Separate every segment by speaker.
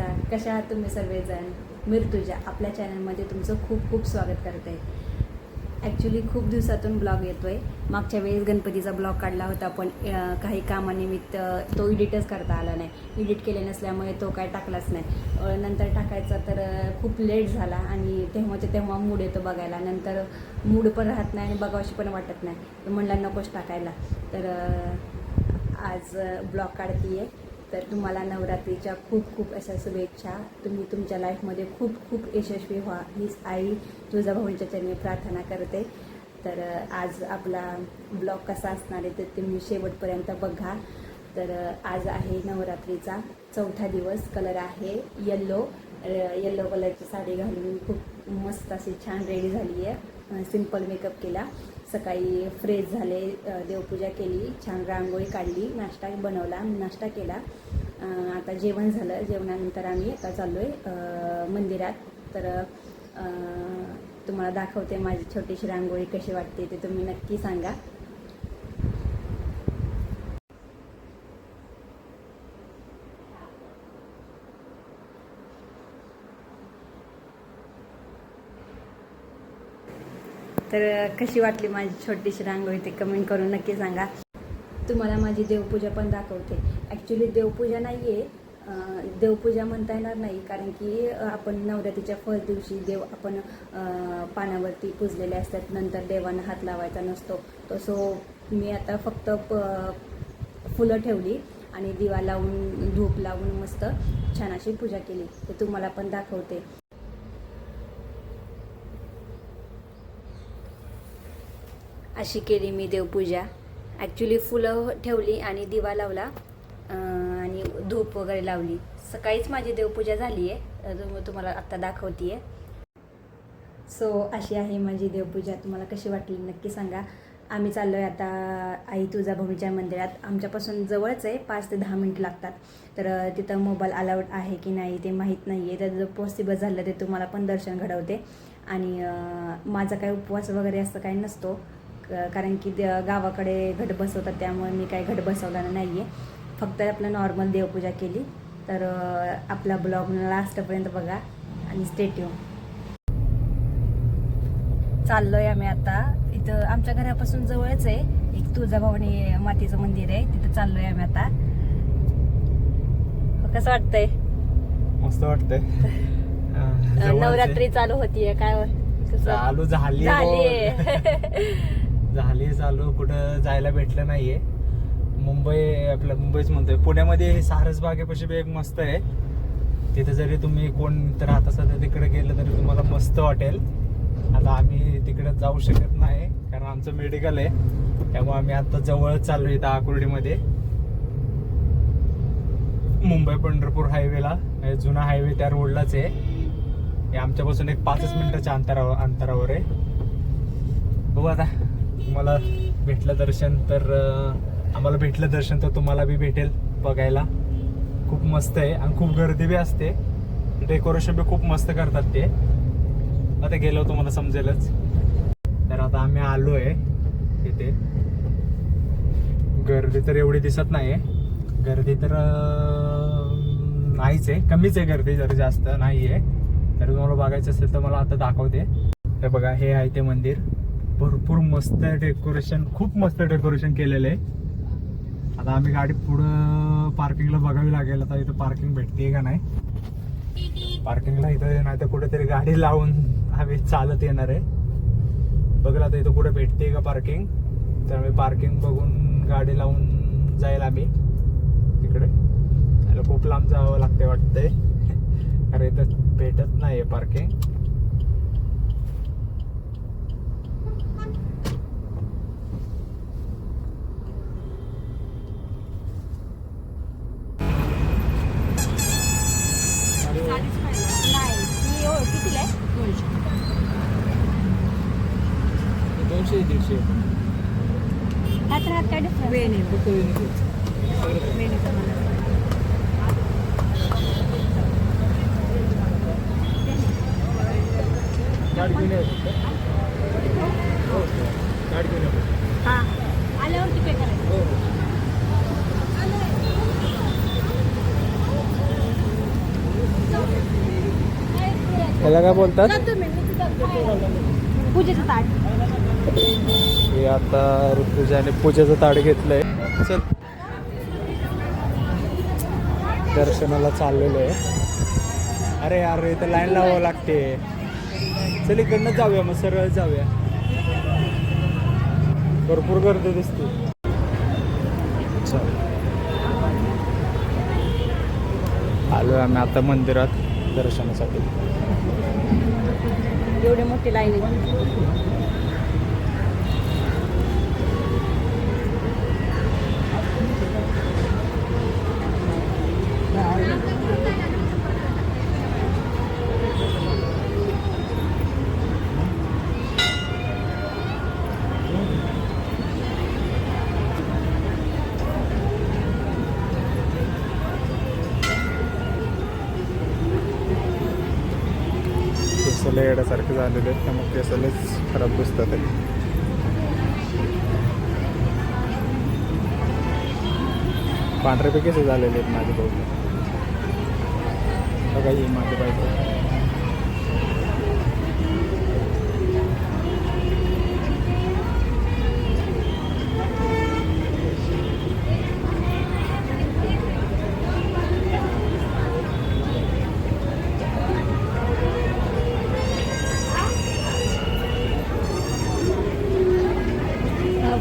Speaker 1: नमस्कार, कशा आहात तुम्ही सर्वजण? मी ऋतुजा आपल्या चॅनलमध्ये तुमचं खूप खूप स्वागत करते. ॲक्च्युली खूप दिवसातून ब्लॉग येतो आहे. मागच्या वेळेस गणपतीचा ब्लॉग काढला होता, पण काही कामानिमित्त तो एडिटच करता आला नाही. एडिट केले नसल्यामुळे तो काय टाकलाच नाही. नंतर टाकायचा तर खूप लेट झाला आणि तेव्हा मूड येतो बघायला. नंतर मूड पण राहत नाही आणि बघावशी पण वाटत नाही. तर म्हणलं नकोच टाकायला. तर आज ब्लॉग काढते आहे. तर तुम्हाला नवरात्रीच्या खूप खूप अशा शुभेच्छा. तुम्ही तुमच्या लाईफमध्ये खूप खूप यशस्वी व्हा हीच आई तुळजाभवानीच्या चरणी प्रार्थना करते. तर आज आपला ब्लॉग कसा असणार आहे ते तुम्ही शेवटपर्यंत बघा. तर आज आहे नवरात्रीचा 4था दिवस. कलर आहे येल्लो कलरची साडी घालून खूप मस्त अशी छान रेडी झाली आहे. सिंपल मेकअप केला. सकाळी फ्रेश झाले, देवपूजा केली, छान रांगोळी काढली, नाश्ता बनवला, नाश्ता केला. आता जेवण झालं. जेवणानंतर आम्ही आता चाललो आहे मंदिरात. तर तुम्हाला दाखवते माझी छोटीशी रांगोळी कशी वाटते ते तुम्ही नक्की सांगा. तर कशी वाटली माझी छोटीशी रांगोळी ते कमेंट करून नक्की सांगा. तुम्हाला माझी देवपूजा पण दाखवते. ॲक्च्युली देवपूजा नाही आहे, देवपूजा म्हणता येणार नाही, कारण की आपण नवरात्रीच्या फर्स्ट दिवशी देव आपण पानावरती पुजलेले असतात. नंतर देवांना हात लावायचा नसतो. तसं मी आता फक्त फुलं ठेवली आणि दिवा लावून धूप लावून मस्त छान अशी पूजा केली. ते तुम्हाला पण दाखवते. अशी केली मी देवपूजा. ॲक्च्युली फुलं ठेवली आणि दिवा लावला आणि धूप वगैरे लावली. सकाळीच माझी देवपूजा झाली आहे, तुम्हाला आत्ता दाखवते आहे. सो अशी आहे माझी देवपूजा. तुम्हाला कशी वाटली नक्की सांगा. आम्ही चाललो आहे आता आई तुळजाभवानीच्या मंदिरात. आमच्यापासून जवळच आहे, 5 ते 10 मिनिट लागतात. तर तिथं मोबाईल अलाउड आहे की नाही ते माहीत नाही आहे. तर जर पॉसिबल झालं ते तुम्हाला पण दर्शन घडवते. आणि माझा काही उपवास वगैरे असं काही नसतो, कारण की गावाकडे घट बसवतात, त्यामुळे मी काही घट बसवला नाही आहे. फक्त आपलं नॉर्मल देवपूजा केली. तर आपला ब्लॉग लास्टपर्यंत बघा आणि स्टे ट्यून. चाललो आहे आम्ही आता. इथं आमच्या घरापासून जवळच आहे एक तुळजाभवानी मातेचं मंदिर आहे, तिथं चाललो आहे आम्ही आता. कसं वाटतंय?
Speaker 2: मस्त वाटतंय.
Speaker 1: नवरात्री चालू होतीये काय?
Speaker 2: चालू झाली चालू. कुठं जायला भेटलं नाहीये. मुंबईच म्हणतोय, पुण्यामध्ये सारसबागेपाशी एक मस्त आहे. तिथे जरी तुम्ही कोण राहत असाल तर तिकडे गेलं तरी तुम्हाला मस्त वाटेल. आता आम्ही तिकडे जाऊ शकत नाही कारण आमचं मेडिकल आहे, त्यामुळे आम्ही आता जवळच चाललो इथं आकुर्डीमध्ये. मुंबई पंढरपूर हायवेला, जुना हायवे त्या रोडलाच आहे. हे आमच्यापासून एक 5 मिनिटाच्या अंतरावर आहे. बघू आता, तुम्हाला भेटलं दर्शन तर आम्हाला भेटलं दर्शन तर तुम्हाला बी भेटेल बघायला. खूप मस्त आहे आणि खूप गर्दी बी असते. डेकोरेशन बी खूप मस्त करतात ते. आता गेलो तुम्हाला समजेलच. तर आता आम्ही आलो आहे इथे. गर्दी तर एवढी दिसत नाही आहे. गर्दी तर नाहीच आहे, कमीच आहे गर्दी, जर जास्त नाही आहे. तर तुम्हाला बघायचं असेल तर मला आता दाखवते. हे बघा, हे आहे ते मंदिर. भरपूर मस्त डेकोरेशन, खूप मस्त डेकोरेशन केलेलं आहे. आता आम्ही गाडी पुढं पार्किंगला बघावी लागेल. आता इथं पार्किंग भेटते का नाही. पार्किंगला इथं नाही तर कुठेतरी गाडी लावून आम्ही चालत येणार आहे. बघला आता इथं कुठे भेटते का पार्किंग. तर आम्ही पार्किंग बघून गाडी लावून जाईल आम्ही तिकडे. त्याला खूप लांब जावं लागतंय वाटतंय, अरे इथं भेटत नाही आहे पार्किंग.
Speaker 1: कितीला आहे?
Speaker 2: 200-150.
Speaker 1: हात काय डिफरन्स?
Speaker 2: वेळ नाही, फक्त वेळ नाही. गाडी घेऊन
Speaker 1: हां, आल्यावरती पे करायचं.
Speaker 2: ह्याला काय बोलतात?
Speaker 1: पूजेचं ताट.
Speaker 2: हे आता ऋतुजाने पूजेचं ताट घेतलंय. चल दर्शनाला चाललेलो आहे. अरे अरे इथं लाईन लावावं लागते. चल इकडनं जाऊया, मग सरळ जाऊया. भरपूर गर्दी दिसते. चल आलो आम्ही आता मंदिरात दर्शनासाठी.
Speaker 1: एवढी मोठी लाईन आहे.
Speaker 2: केसले येण्यासारखे झालेले आहेत, त्यामुळे केसलेच खराब दिसतात. पांढरे केस झालेले आहेत माझे भाऊ. बघा ही माझी बायको.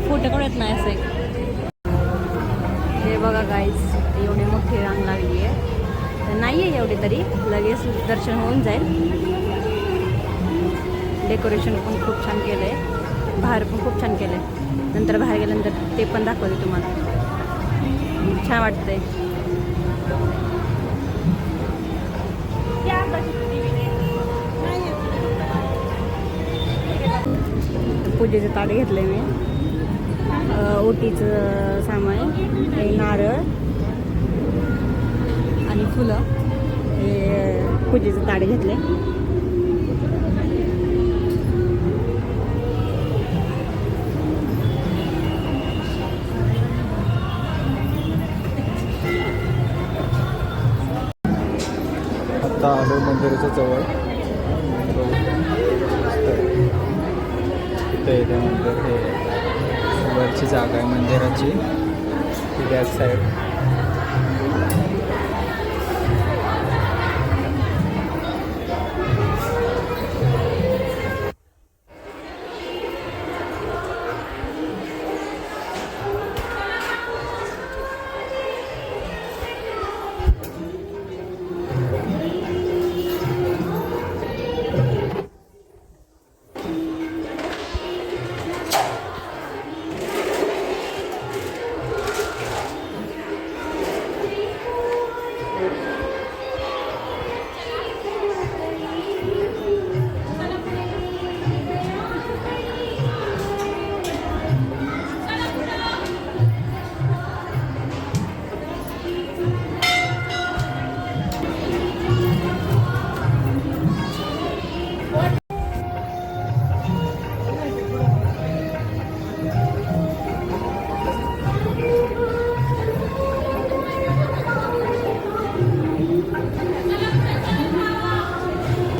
Speaker 1: फोटो काढत नाही असे. हे बघा गाईज, एवढी मोठी रांग लागली आहे. नाही आहे एवढी तरी, लगेच दर्शन होऊन जाईल. डेकोरेशन पण खूप छान केलं आहे, बाहेर पण खूप छान केलं आहे. नंतर बाहेर गेल्यानंतर ते पण दाखवते तुम्हाला. छान वाटतंय. पूजेचे ताट घेतले मी. ओटीचं सामान, हे नारळ आणि फुलं. हे पूजेचं ताट घेतले.
Speaker 2: आता आलो मंदिराच्या जवळ. इथे येते मंदिर. हे वरची जागा आहे मंदिराची, बॅक साईड.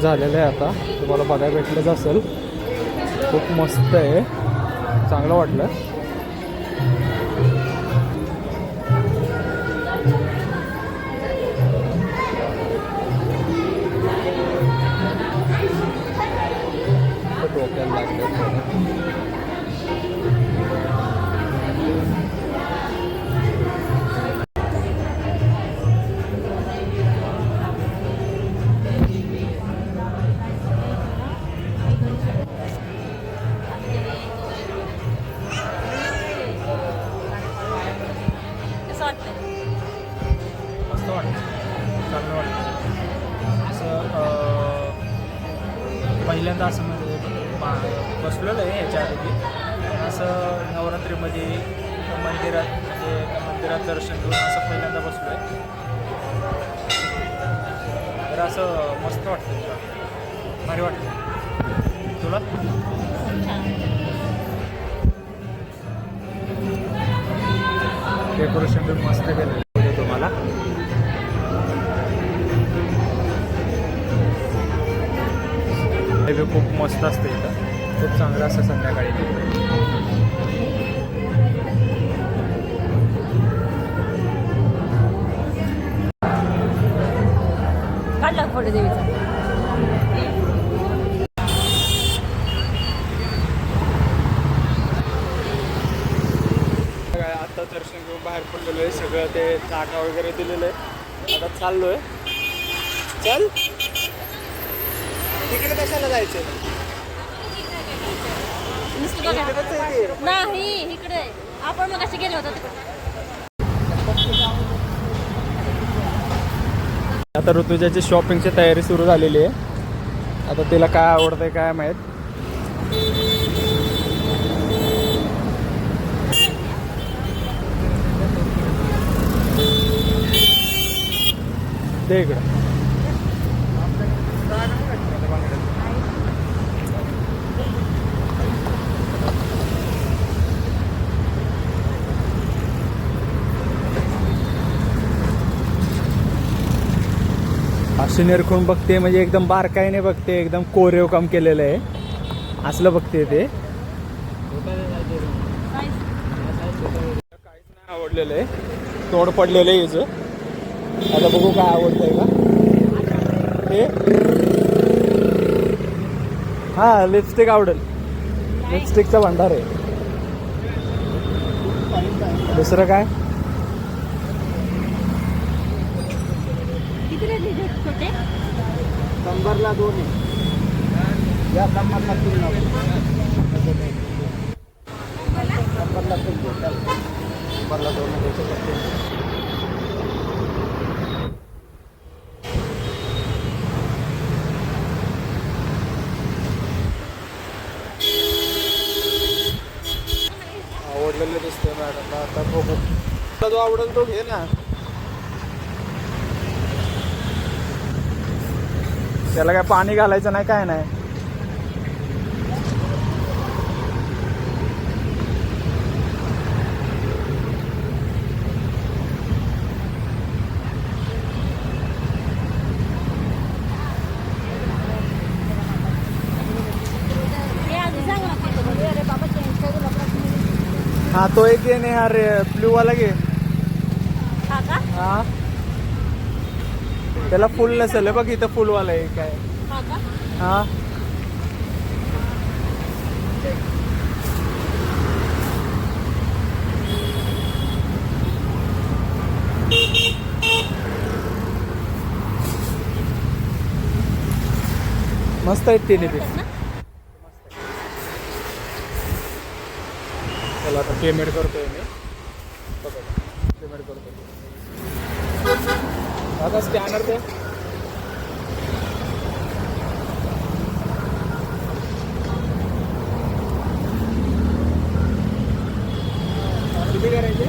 Speaker 2: झालेलं आहे. आता तुम्हाला बघायला भेटलंच असेल. खूप मस्त आहे, चांगलं वाटलं. डोक्याला लागलं. मस्त वाटतं, चांगलं वाटतं. असं पहिल्यांदा असं म्हणजे बसलेलं आहे ह्याच्या आधी. असं नवरात्रीमध्ये मंदिरात, म्हणजे मंदिरात दर्शन घेऊन असं पहिल्यांदा बसलो आहे. तर असं मस्त वाटतं, भारी वाटतं. तुला? डेकोरेशन पण मस्त केलं तुम्हाला. वगैरे खूप मस्त असते इथं, खूप चांगलं असतं संध्याकाळी.
Speaker 1: काढला फोटो देवीचा.
Speaker 2: आता दर्शन घेऊन बाहेर पडलेलो आहे, सगळं ते जागा वगैरे दिलेलं आहे. आता चाललोय. चल तिकडे कशाला जायचं?
Speaker 1: नाही इकडे आपण मग असे गेलो होतो तिकडे.
Speaker 2: आता ऋतुजाची शॉपिंगची तयारी सुरू झालेली आहे. आता तिला काय आवडतंय काय माहीत. ते इकडं अशी निरखून बघते, म्हणजे एकदम बारकाईने बघते, एकदम कोरीव काम केलेलं आहे असलं बघते ते. काहीच नाही आवडलेलं आहे, तोड पडलेलं आहे हिचं. आता बघू काय आवडतंय का हे. हा लिपस्टिक आवडेल, लिपस्टिकचा भंडार आहे. दुसरं काय?
Speaker 3: नंबरला 2 आहे, या नंबरला 3 नंबरला 2.
Speaker 2: आवडलेलं दिसतंय मॅडम. आता बघू, जो आवडेल तो घे ना. त्याला काय पाणी घालायचं नाही काय नाही. हा तो एक घे ने यार, ब्ल्यू वाला घे. हा त्याला फुल नसेल बघ, इथं फुलवाला आहे काय. हा मस्त आहेत तिन्ही पीस. चला आता पेमेंट करतोय मी. पेमेंट करतोय आता स्कॅनर दे. किती करायचे?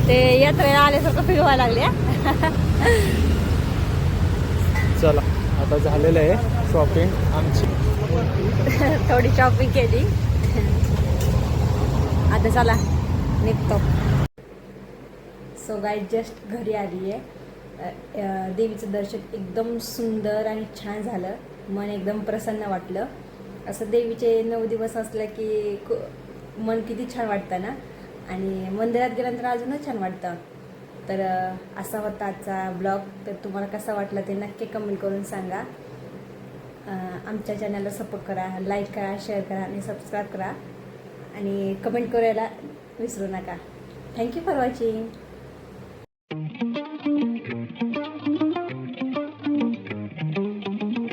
Speaker 1: ते यात्रेला आल्यासारखं फिरवायला लागले.
Speaker 2: चला आता झालेलं आहे शॉपिंग आमची.
Speaker 1: थोडी शॉपिंग केली, आता चला निघतो. सो गाईड जस्ट घरी आली आहे. देवीचं दर्शन एकदम सुंदर आणि छान झालं. मन एकदम प्रसन्न वाटलं. असं देवीचे 9 दिवस असलं की मन किती छान वाटतं ना, आणि मंदिरात गेल्यानंतर अजूनच छान वाटतं. तर असा होता आजचा ब्लॉग. तर तुम्हाला कसा वाटला ते नक्की कमेंट करून सांगा. आमच्या चॅनलला सपोर्ट करा, लाईक करा, शेअर करा आणि सबस्क्राईब करा, आणि कमेंट करायला विसरू नका. Thank you for watching.